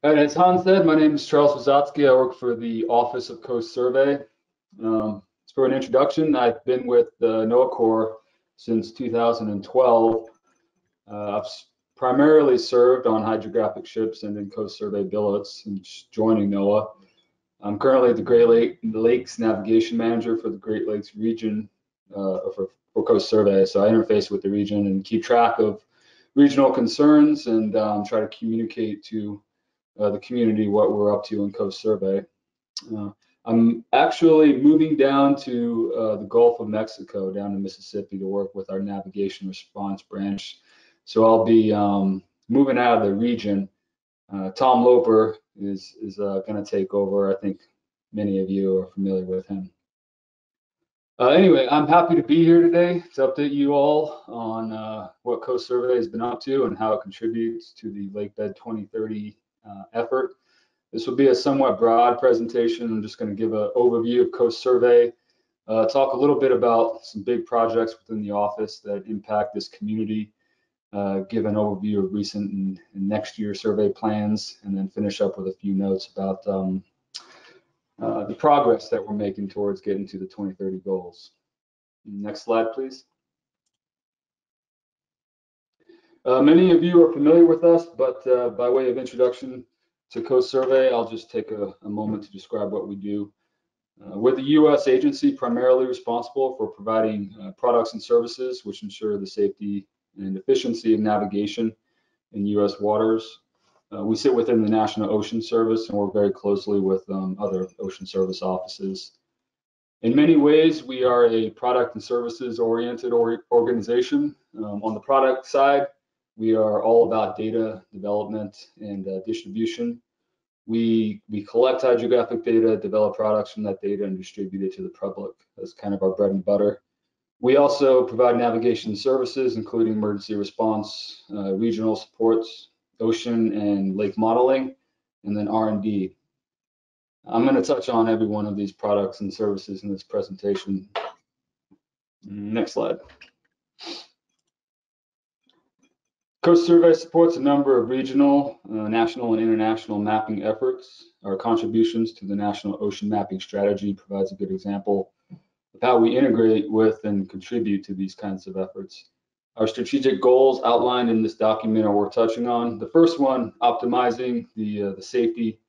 And as Hans said, my name is Charles Wisotzkey. I work for the Office of Coast Survey. For an introduction, I've been with the NOAA Corps since 2012. I've primarily served on hydrographic ships and in Coast Survey billets since joining NOAA. I'm currently the Lakes Navigation Manager for the Great Lakes region for Coast Survey. So I interface with the region and keep track of regional concerns and try to communicate to the community what we're up to in Coast Survey. I'm actually moving down to the Gulf of Mexico, down to Mississippi, to work with our navigation response branch. So I'll be moving out of the region. Tom Loper is going to take over. I think many of you are familiar with him. Anyway, I'm happy to be here today to update you all on what Coast Survey has been up to and how it contributes to the Lakebed 2030 effort. This will be a somewhat broad presentation. I'm just going to give an overview of Coast Survey, talk a little bit about some big projects within the office that impact this community, give an overview of recent and next year survey plans, and then finish up with a few notes about the progress that we're making towards getting to the 2030 goals. Next slide, please. Many of you are familiar with us, but by way of introduction to Coast Survey, I'll just take a moment to describe what we do. We're the U.S. agency primarily responsible for providing products and services which ensure the safety and efficiency of navigation in U.S. waters. We sit within the National Ocean Service and work very closely with other ocean service offices. In many ways, we are a product and services oriented organization. On the product side, we are all about data development and distribution. We collect hydrographic data, develop products from that data, and distribute it to the public. That's kind of our bread and butter. We also provide navigation services, including emergency response, regional supports, ocean and lake modeling, and then R&D. I'm going to touch on every one of these products and services in this presentation. Next slide. Coast Survey supports a number of regional, national, and international mapping efforts. Our contributions to the National Ocean Mapping Strategy provides a good example of how we integrate with and contribute to these kinds of efforts. Our strategic goals outlined in this document are worth touching on. The first one, optimizing the safety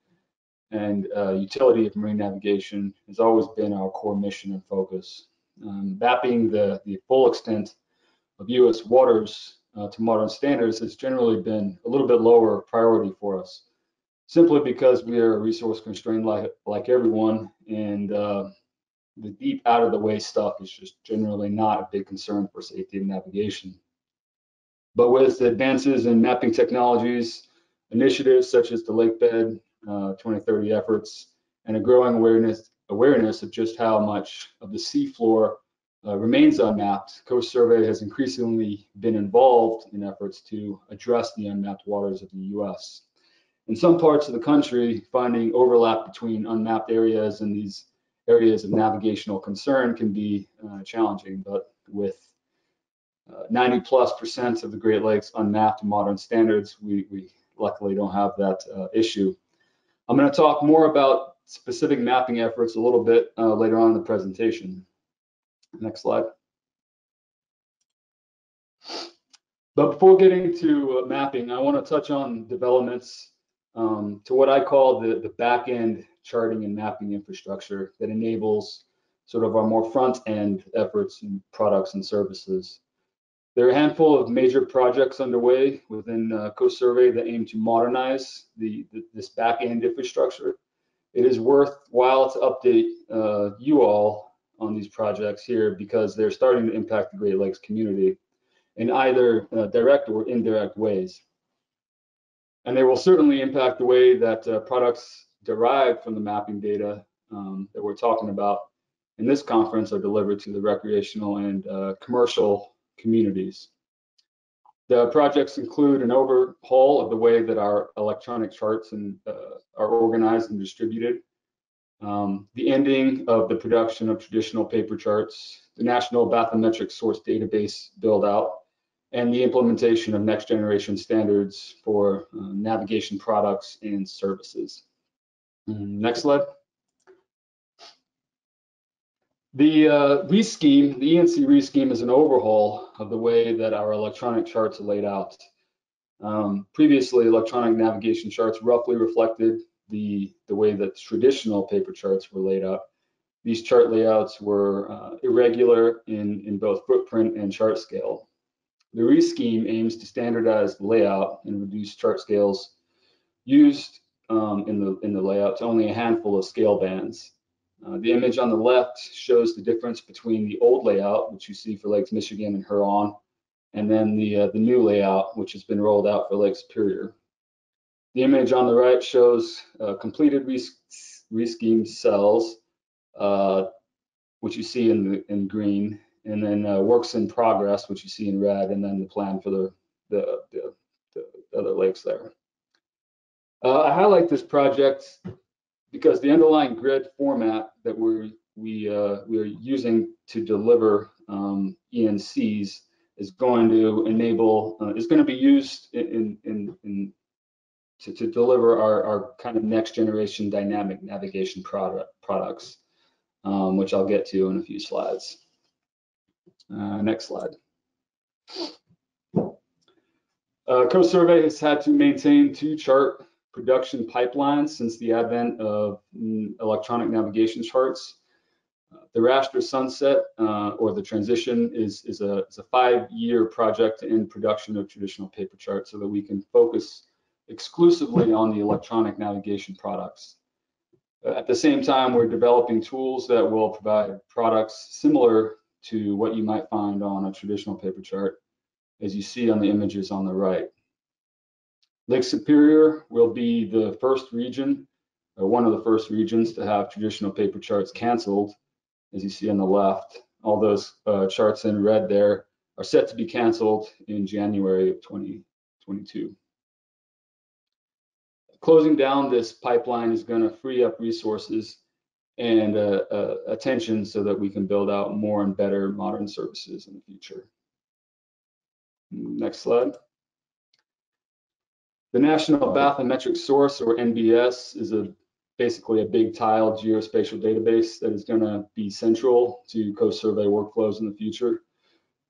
and utility of marine navigation, has always been our core mission and focus. Mapping the full extent of U.S. waters to modern standards has generally been a little bit lower priority for us, simply because we are resource constrained like everyone, and the deep out of the way stuff is just generally not a big concern for safety of navigation. But with advances in mapping technologies, initiatives such as the Lakebed 2030 efforts, and a growing awareness of just how much of the seafloor remains unmapped, Coast Survey has increasingly been involved in efforts to address the unmapped waters of the U.S. In some parts of the country, finding overlap between unmapped areas and these areas of navigational concern can be challenging, but with 90+% of the Great Lakes unmapped to modern standards, we luckily don't have that issue. I'm going to talk more about specific mapping efforts a little bit later on in the presentation. Next slide. But before getting to mapping, I want to touch on developments to what I call the back-end charting and mapping infrastructure that enables sort of our more front-end efforts and products and services. There are a handful of major projects underway within Coast Survey that aim to modernize this back-end infrastructure. It is worthwhile to update you all on these projects here because they're starting to impact the Great Lakes community in either direct or indirect ways. And they will certainly impact the way that products derived from the mapping data that we're talking about in this conference are delivered to the recreational and commercial communities. The projects include an overhaul of the way that our electronic charts are organized and distributed, the ending of the production of traditional paper charts, the national bathymetric source database build out, and the implementation of next generation standards for navigation products and services. Next slide. The ReScheme, the ENC ReScheme, is an overhaul of the way that our electronic charts are laid out. Previously, electronic navigation charts roughly reflected the way that traditional paper charts were laid out. These chart layouts were irregular in both footprint and chart scale. The ReScheme aims to standardize the layout and reduce chart scales used in the layout to only a handful of scale bands. The image on the left shows the difference between the old layout, which you see for Lakes Michigan and Huron, and then the new layout, which has been rolled out for Lake Superior. The image on the right shows completed ReScheme cells, which you see in green, and then works in progress, which you see in red, and then the plan for the other lakes there. I highlight this project because the underlying grid format that we're using to deliver ENCs is going to enable, is going to be used to deliver our kind of next generation dynamic navigation products, which I'll get to in a few slides. Next slide. Coast Survey has had to maintain 2 chart production pipelines since the advent of electronic navigation charts. The raster sunset, or the transition, is a 5-year project to end production of traditional paper charts so that we can focus exclusively on the electronic navigation products. At the same time, we're developing tools that will provide products similar to what you might find on a traditional paper chart, as you see on the images on the right. Lake Superior will be the first region, or one of the first regions, to have traditional paper charts canceled, as you see on the left. All those charts in red there are set to be canceled in January of 2022. Closing down this pipeline is going to free up resources and attention so that we can build out more and better modern services in the future. Next slide. The National Bathymetric Source, or NBS, is basically a big tile geospatial database that is going to be central to Coast Survey workflows in the future.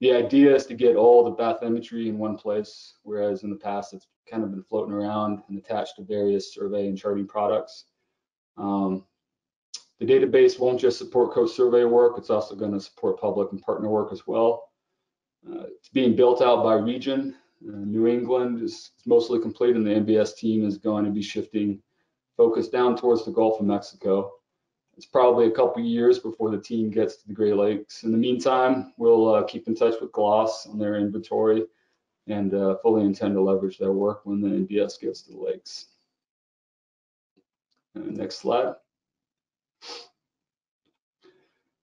The idea is to get all the bathymetry in one place, whereas in the past it's kind of been floating around and attached to various survey and charting products. The database won't just support Coast Survey work, it's also going to support public and partner work as well. It's being built out by region. New England is mostly complete, and the NBS team is going to be shifting focus down towards the Gulf of Mexico. It's probably a couple years before the team gets to the Great Lakes. In the meantime, we'll keep in touch with GLOS on their inventory and fully intend to leverage their work when the NBS gets to the lakes. Next slide.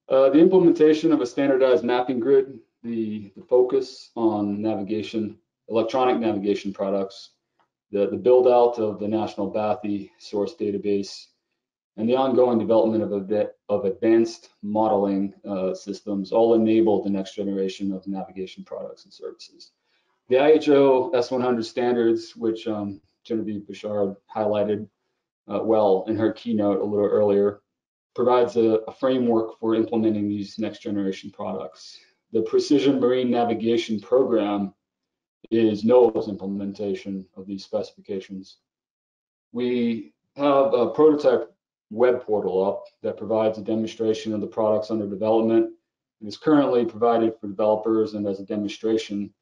The implementation of a standardized mapping grid, the focus on navigation, electronic navigation products, the build out of the National Bathy source database, and the ongoing development of advanced modeling systems all enable the next generation of navigation products and services. The IHO S100 standards, which Genevieve Bouchard highlighted well in her keynote a little earlier, provides a framework for implementing these next generation products. The Precision Marine Navigation Program is NOAA's implementation of these specifications. We have a prototype web portal up that provides a demonstration of the products under development. It is currently provided for developers and as a demonstration,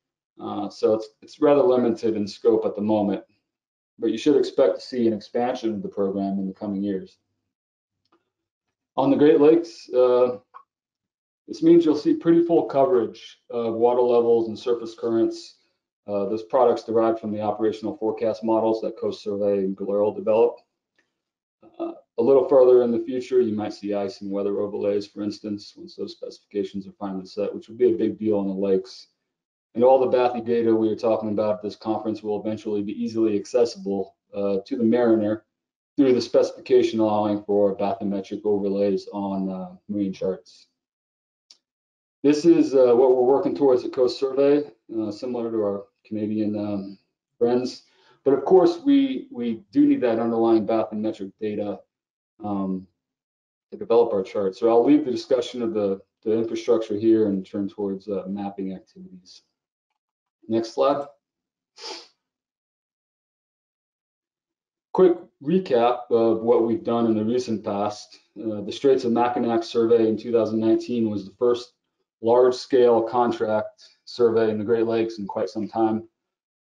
so it's rather limited in scope at the moment, but you should expect to see an expansion of the program in the coming years. On the Great Lakes, this means you'll see pretty full coverage of water levels and surface currents. Those products derived from the operational forecast models that Coast Survey and GLERL developed. A little further in the future, you might see ice and weather overlays, for instance, once those specifications are finally set, which would be a big deal on the lakes. And all the Bathy data we are talking about at this conference will eventually be easily accessible to the mariner through the specification allowing for bathymetric overlays on marine charts. This is what we're working towards at Coast Survey. similar to our Canadian friends. But of course, we do need that underlying bathymetric data to develop our chart. So I'll leave the discussion of the infrastructure here and turn towards mapping activities. Next slide. Quick recap of what we've done in the recent past. The Straits of Mackinac survey in 2019 was the first large-scale contract survey in the Great Lakes in quite some time.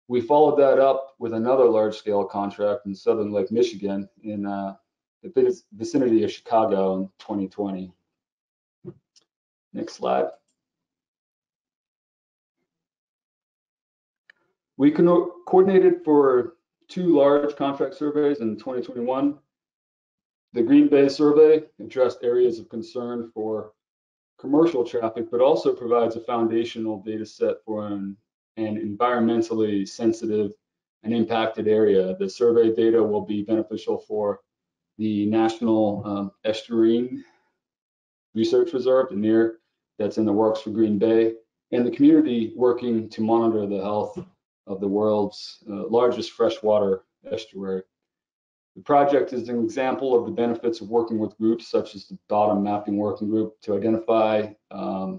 We followed that up with another large-scale contract in southern Lake Michigan in the vicinity of Chicago in 2020. Next slide. We coordinated for 2 large contract surveys in 2021. The Green Bay survey addressed areas of concern for commercial traffic, but also provides a foundational data set for an environmentally sensitive and impacted area. The survey data will be beneficial for the National Estuarine Research Reserve, the NER, that's in the works for Green Bay, and the community working to monitor the health of the world's largest freshwater estuary. The project is an example of the benefits of working with groups such as the Bottom Mapping Working Group to identify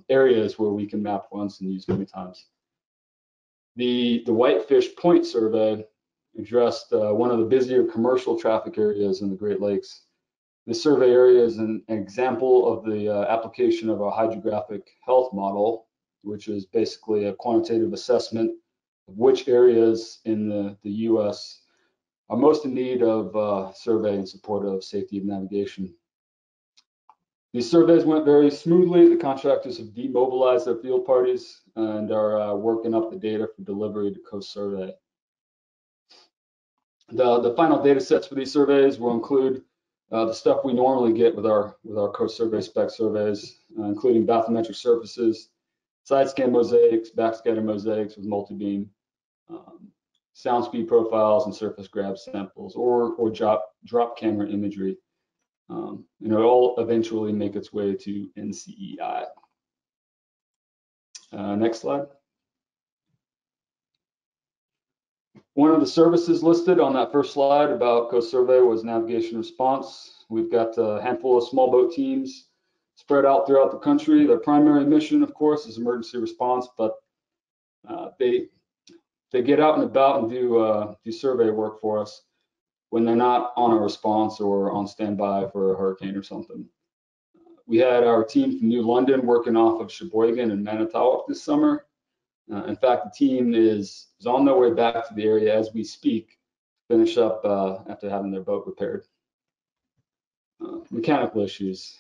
areas where we can map once and use many times. The Whitefish Point survey addressed one of the busier commercial traffic areas in the Great Lakes. This survey area is an example of the application of a hydrographic health model, which is basically a quantitative assessment of which areas in the U.S. are most in need of survey in support of safety of navigation. These surveys went very smoothly. The contractors have demobilized their field parties and are working up the data for delivery to Coast Survey. The final data sets for these surveys will include the stuff we normally get with our Coast Survey spec surveys, including bathymetric surfaces, side scan mosaics, backscatter mosaics with multi-beam, sound speed profiles, and surface grab samples, or drop camera imagery. And it'll all eventually make its way to NCEI. Next slide. One of the services listed on that first slide about Coast Survey was navigation response. We've got a handful of small boat teams spread out throughout the country. Their primary mission, of course, is emergency response, but they get out and about and do survey work for us when they're not on a response or on standby for a hurricane or something. We had our team from New London working off of Sheboygan and Manitowoc this summer. In fact, the team is on their way back to the area as we speak, finish up after having their boat repaired. Mechanical issues,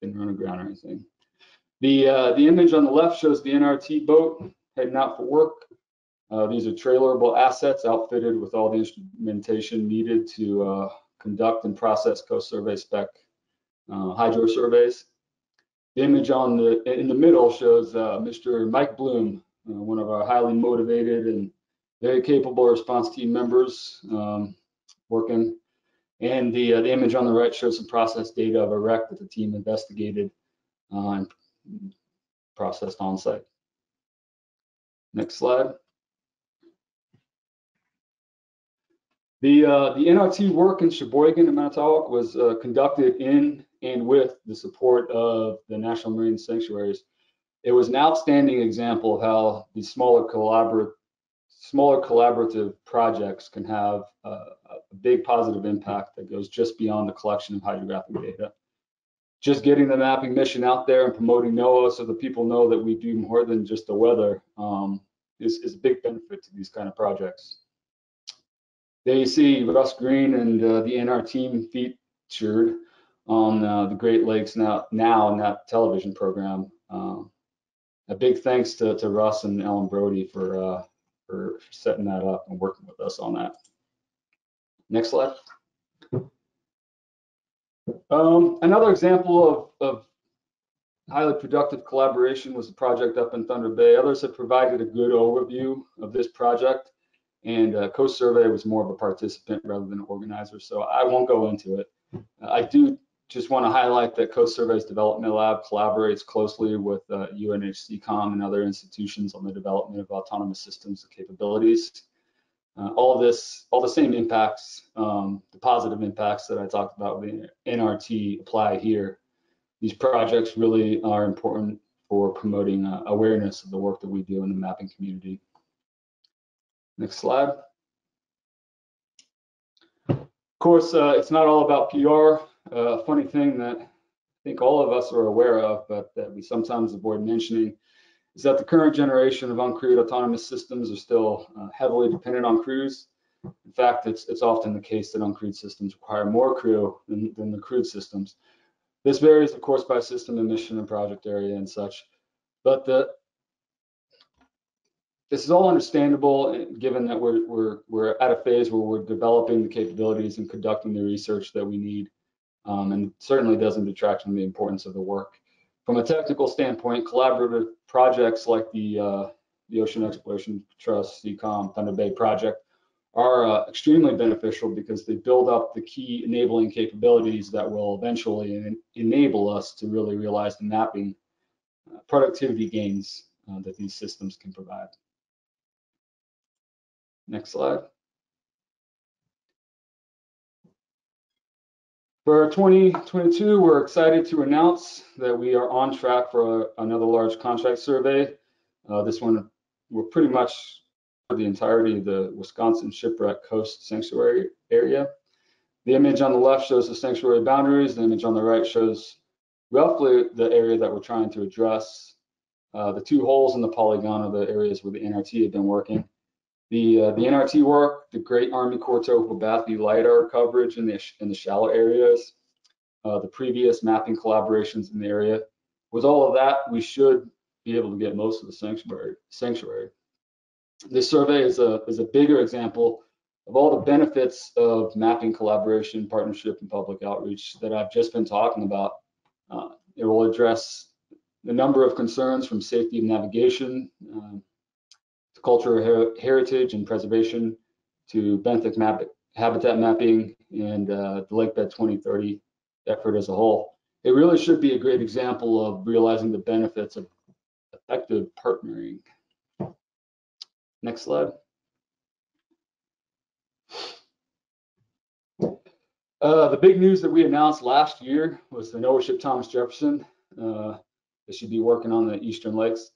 didn't run aground or anything. The image on the left shows the NRT boat heading out for work. These are trailerable assets outfitted with all the instrumentation needed to conduct and process Coast Survey spec hydro surveys. The image in the middle shows Mr. Mike Bloom, one of our highly motivated and very capable response team members working. And the image on the right shows some process data of a wreck that the team investigated and processed on site. Next slide. The NRT work in Sheboygan and Manitowoc was conducted in and with the support of the National Marine Sanctuaries. It was an outstanding example of how these smaller collaborative projects can have a big positive impact that goes just beyond the collection of hydrographic data. Just getting the mapping mission out there and promoting NOAA so that people know that we do more than just the weather is a big benefit to these kind of projects. There you see Russ Green and the NR team featured on the Great Lakes now in that television program. A big thanks to Russ and Ellen Brody for setting that up and working with us on that. Next slide. Another example of highly productive collaboration was the project up in Thunder Bay. Others have provided a good overview of this project, and Coast Survey was more of a participant rather than an organizer, so I won't go into it. I do just want to highlight that Coast Survey's Development Lab collaborates closely with UNHCCOM and other institutions on the development of autonomous systems and capabilities. All the same impacts, the positive impacts that I talked about with NRT apply here. These projects really are important for promoting awareness of the work that we do in the mapping community. Next slide. Of course, it's not all about PR. A funny thing that I think all of us are aware of, but that we sometimes avoid mentioning, is that the current generation of uncrewed autonomous systems are still heavily dependent on crews. In fact, it's often the case that uncrewed systems require more crew than the crewed systems. This varies, of course, by system and mission and project area and such, but this is all understandable given that we're at a phase where we're developing the capabilities and conducting the research that we need, and certainly doesn't detract from the importance of the work. From a technical standpoint, collaborative projects like the Ocean Exploration Trust, CECOM, Thunder Bay project are extremely beneficial because they build up the key enabling capabilities that will eventually enable us to really realize the mapping productivity gains that these systems can provide. Next slide. For 2022, we're excited to announce that we are on track for another large contract survey. This one, we're pretty much for the entirety of the Wisconsin Shipwreck Coast Sanctuary area. The image on the left shows the sanctuary boundaries. The image on the right shows roughly the area that we're trying to address. The two holes in the polygon are the areas where the NRT have been working. The NRT work, the Great Army Corps Topo Bathy LiDAR coverage in the shallow areas, the previous mapping collaborations in the area. With all of that, we should be able to get most of the sanctuary. This survey is a bigger example of all the benefits of mapping collaboration, partnership, and public outreach that I've just been talking about. It will address a number of concerns from safety of navigation, cultural heritage and preservation, to benthic habitat mapping, and the Lakebed 2030 effort as a whole. It really should be a great example of realizing the benefits of effective partnering. Next slide. The big news that we announced last year was the NOAA ship Thomas Jefferson. They should be working on the Eastern Lakes.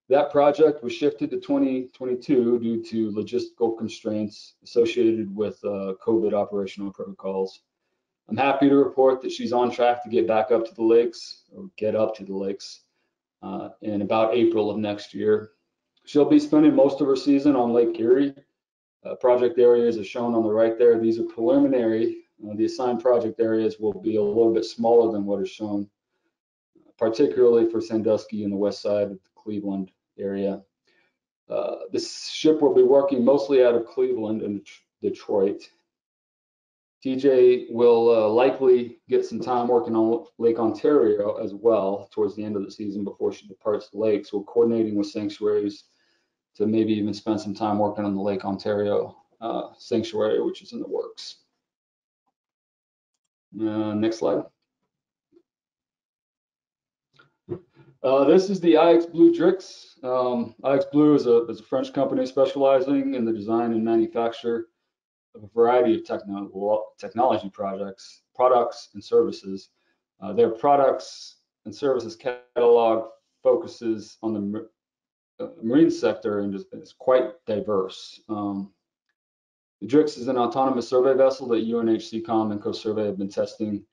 That project was shifted to 2022 due to logistical constraints associated with COVID operational protocols. I'm happy to report that she's on track to get back up to the lakes, or get up to the lakes, in about April of next year. She'll be spending most of her season on Lake Erie. Project areas are shown on the right there. These are preliminary. The assigned project areas will be a little bit smaller than what is shown, particularly for Sandusky and the west side of the Cleveland area. This ship will be working mostly out of Cleveland and Detroit. TJ will likely get some time working on Lake Ontario as well towards the end of the season before she departs the lakes. We're coordinating with sanctuaries to maybe even spend some time working on the Lake Ontario sanctuary, which is in the works. Next slide. This is the Ixblue Drix. Ixblue is a French company specializing in the design and manufacture of a variety of technology products and services. Their products and services catalog focuses on the marine sector and is quite diverse. The Drix is an autonomous survey vessel that UNHCCOM and Coast Survey have been testing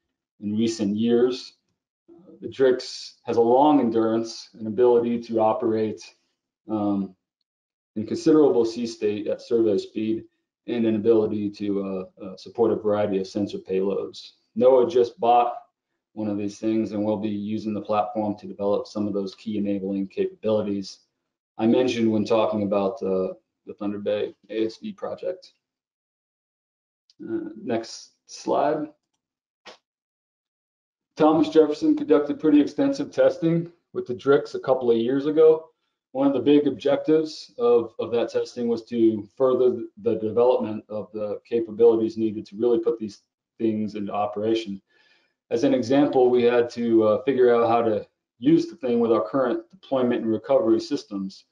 in recent years. The Drix has a long endurance and ability to operate in considerable sea state at survey speed, and an ability to support a variety of sensor payloads. NOAA just bought one of these things and will be using the platform to develop some of those key enabling capabilities I mentioned when talking about the Thunder Bay ASV project. Next slide. Thomas Jefferson conducted pretty extensive testing with the Drix a couple of years ago. One of the big objectives of that testing was to further the development of the capabilities needed to really put these things into operation. As an example, we had to figure out how to use the thing with our current deployment and recovery systems.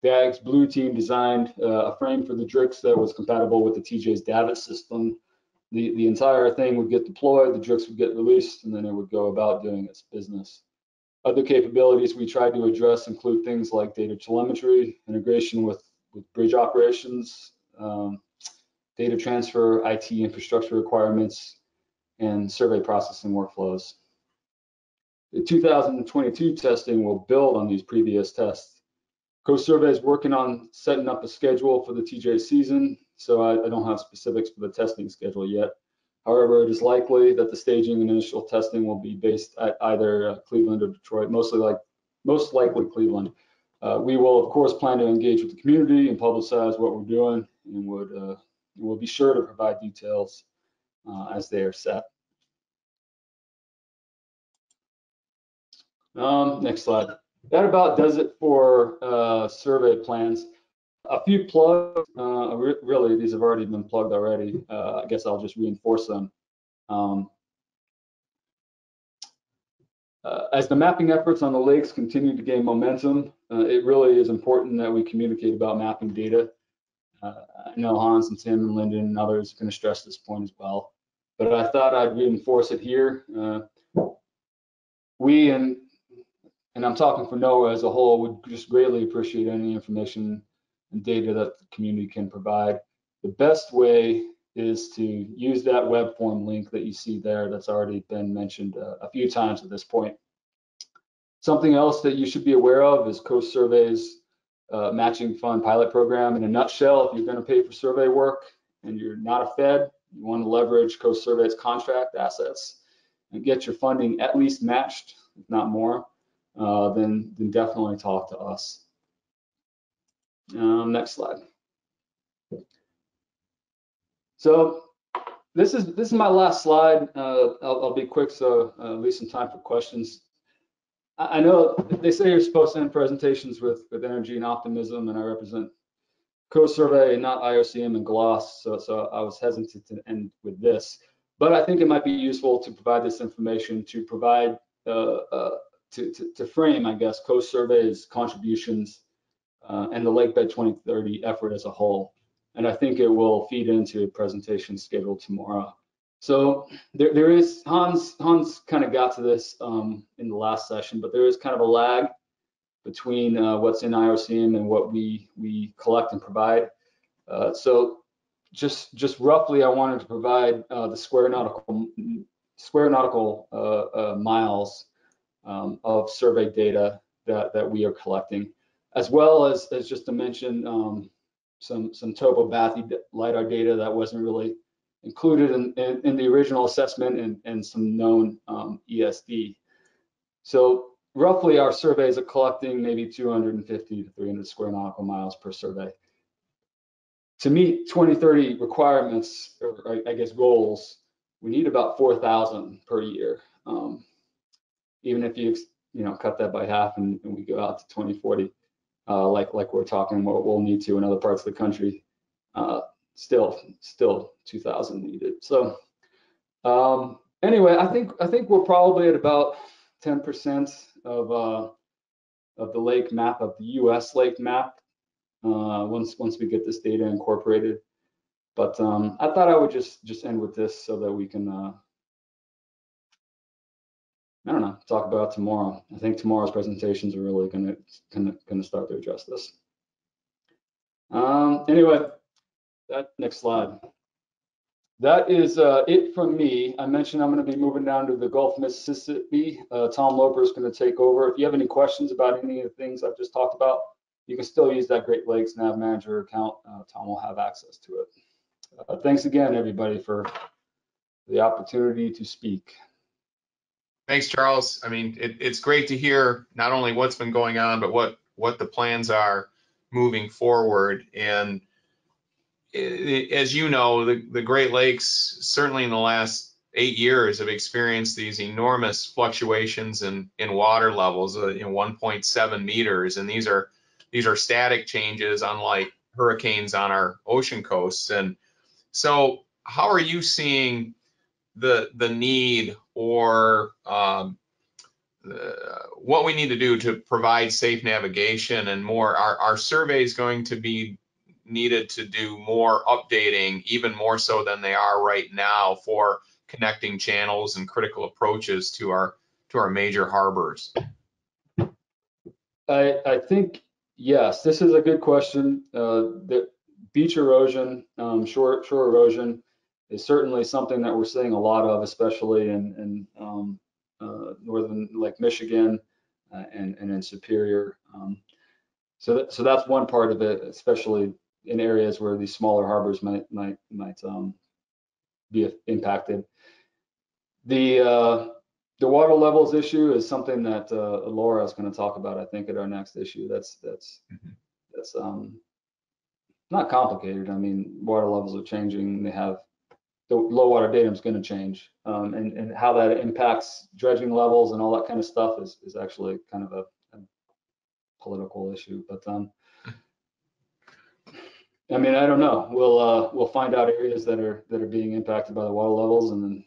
The Ixblue team designed a frame for the Drix that was compatible with the TJ's Davit system. The entire thing would get deployed, the Drix would get released, and then it would go about doing its business. Other capabilities we tried to address include things like data telemetry, integration with bridge operations, data transfer, IT infrastructure requirements, and survey processing workflows. The 2022 testing will build on these previous tests. Coast Survey is working on setting up a schedule for the TJ season, so I don't have specifics for the testing schedule yet. However, it is likely that the staging and initial testing will be based at either Cleveland or Detroit, most likely Cleveland. We will, of course, plan to engage with the community and publicize what we're doing, and we'll be sure to provide details as they are set. Next slide. That about does it for survey plans. A few plugs, really these have already been plugged already. I guess I'll just reinforce them. As the mapping efforts on the lakes continue to gain momentum, it really is important that we communicate about mapping data. I know Hans and Tim and Lyndon and others are going to stress this point as well, but I thought I'd reinforce it here. We, and I'm talking for NOAA as a whole, would just greatly appreciate any information and data that the community can provide. The best way is to use that web form link that you see there that's already been mentioned a few times at this point. Something else that you should be aware of is Coast Survey's matching fund pilot program. In a nutshell, if you're going to pay for survey work and you're not a Fed, you want to leverage Coast Survey's contract assets and get your funding at least matched, if not more, then definitely talk to us. Next slide. So this is my last slide. I'll be quick, so leave some time for questions. I know they say you're supposed to end presentations with energy and optimism, and I represent Coast Survey, not IRCM and GLOS, so I was hesitant to end with this. But I think it might be useful to provide this information to provide to frame, I guess, Coast Survey's contributions and the Lakebed 2030 effort as a whole. And I think it will feed into a presentation scheduled tomorrow. So there is, Hans kind of got to this in the last session, but there is kind of a lag between what's in IRCM and what we collect and provide. So just roughly, I wanted to provide the square nautical miles of survey data that we are collecting, as well as just to mention some topo bathy LiDAR data that wasn't really included in the original assessment, and some known ESD. So roughly our surveys are collecting maybe 250 to 300 square nautical miles per survey. To meet 2030 requirements, or I guess goals, we need about 4,000 per year. Even if you cut that by half and we go out to 2040, like we're talking, we'll need to in other parts of the country. Still 2,000 needed. So anyway, I think we're probably at about 10% of the lake map, of the U.S. lake map, once we get this data incorporated. But I thought I would just end with this so that we can I don't know, talk about tomorrow. I think tomorrow's presentations are really gonna start to address this. Anyway, next slide. That is it from me. I mentioned I'm going to be moving down to the Gulf of Mississippi. Tom Loper is going to take over. If you have any questions about any of the things I've just talked about, you can still use that Great Lakes Nav Manager account. Tom will have access to it. Thanks again, everybody, for the opportunity to speak. Thanks, Charles. I mean, it's great to hear not only what's been going on, but what the plans are moving forward. And as you know, the Great Lakes, certainly in the last 8 years, have experienced these enormous fluctuations in water levels, 1.7 meters, and these are static changes, unlike hurricanes on our ocean coasts. And so, how are you seeing the need or what we need to do to provide safe navigation and more. Our survey is going to be needed to do more updating, even more so than they are right now, for connecting channels and critical approaches to our major harbors. I think, yes, this is a good question. The beach erosion, shore erosion is certainly something that we're seeing a lot of, especially in northern Lake Michigan and in Superior. So that's one part of it, especially in areas where these smaller harbors might be impacted. The water levels issue is something that Laura is going to talk about, I think, at our next issue. That's not complicated. I mean, water levels are changing. They have the low water datum is going to change, and how that impacts dredging levels and all that kind of stuff is actually kind of a political issue. But I mean, I don't know. We'll find out areas that are being impacted by the water levels, and then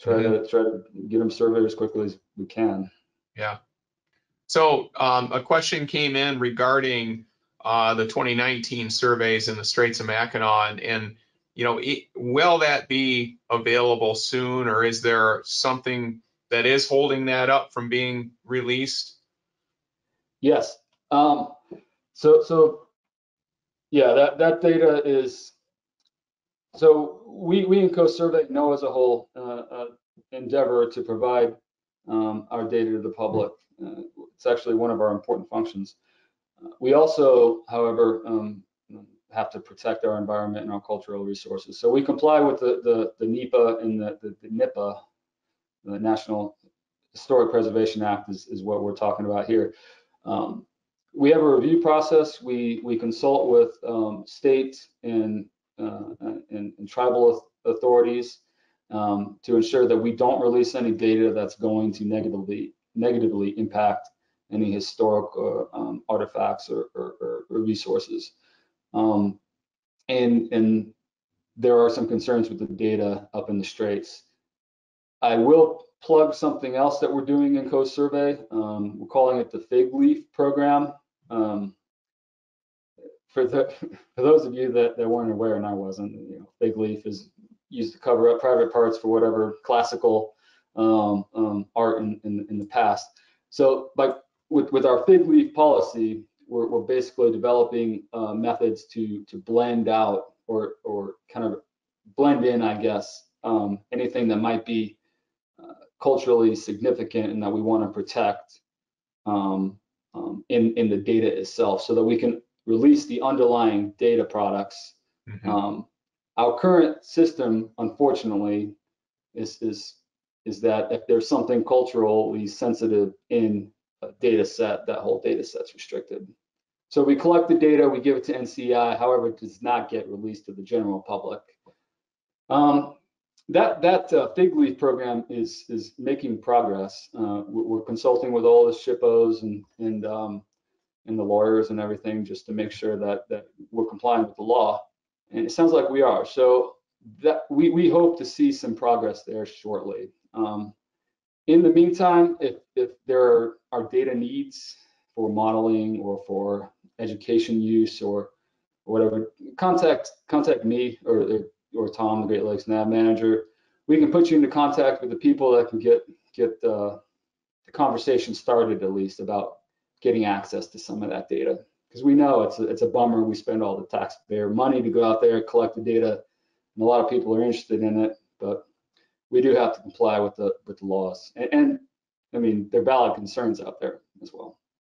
try to get them surveyed as quickly as we can. Yeah. So a question came in regarding the 2019 surveys in the Straits of Mackinac, and will that be available soon, or is there something that is holding that up from being released? Yes. So yeah, that data is. So we in Coast Survey, NOAA as a whole, endeavor to provide our data to the public. It's actually one of our important functions. We also, however, have to protect our environment and our cultural resources. So we comply with the NEPA and the NIPA, the National Historic Preservation Act is what we're talking about here. We have a review process. We consult with state and tribal authorities to ensure that we don't release any data that's going to negatively impact any historic artifacts or resources. And there are some concerns with the data up in the Straits. I will plug something else that we're doing in Coast Survey. We're calling it the Fig Leaf program. For those of you that weren't aware, and I wasn't, Fig Leaf is used to cover up private parts for whatever classical art in the past. So, like with our Fig Leaf policy, we're basically developing methods to blend out or kind of blend in, I guess, anything that might be culturally significant and that we want to protect in the data itself, so that we can release the underlying data products. Our current system, unfortunately, is that if there's something culturally sensitive in a data set, that whole data set's restricted. So we collect the data, we give it to NCI, however, it does not get released to the general public. That Fig Leaf program is making progress. We're consulting with all the SHPOs and the lawyers and everything, just to make sure that we're complying with the law. And it sounds like we are. So that we hope to see some progress there shortly. In the meantime, if there are data needs for modeling or for education use or whatever, contact me or Tom, the Great Lakes Nav Manager. We can put you into contact with the people that can get the conversation started, at least, about getting access to some of that data. Because we know it's a bummer. We spend all the taxpayer money to go out there and collect the data, and a lot of people are interested in it, but we do have to comply with the laws. And I mean, there are valid concerns out there as well.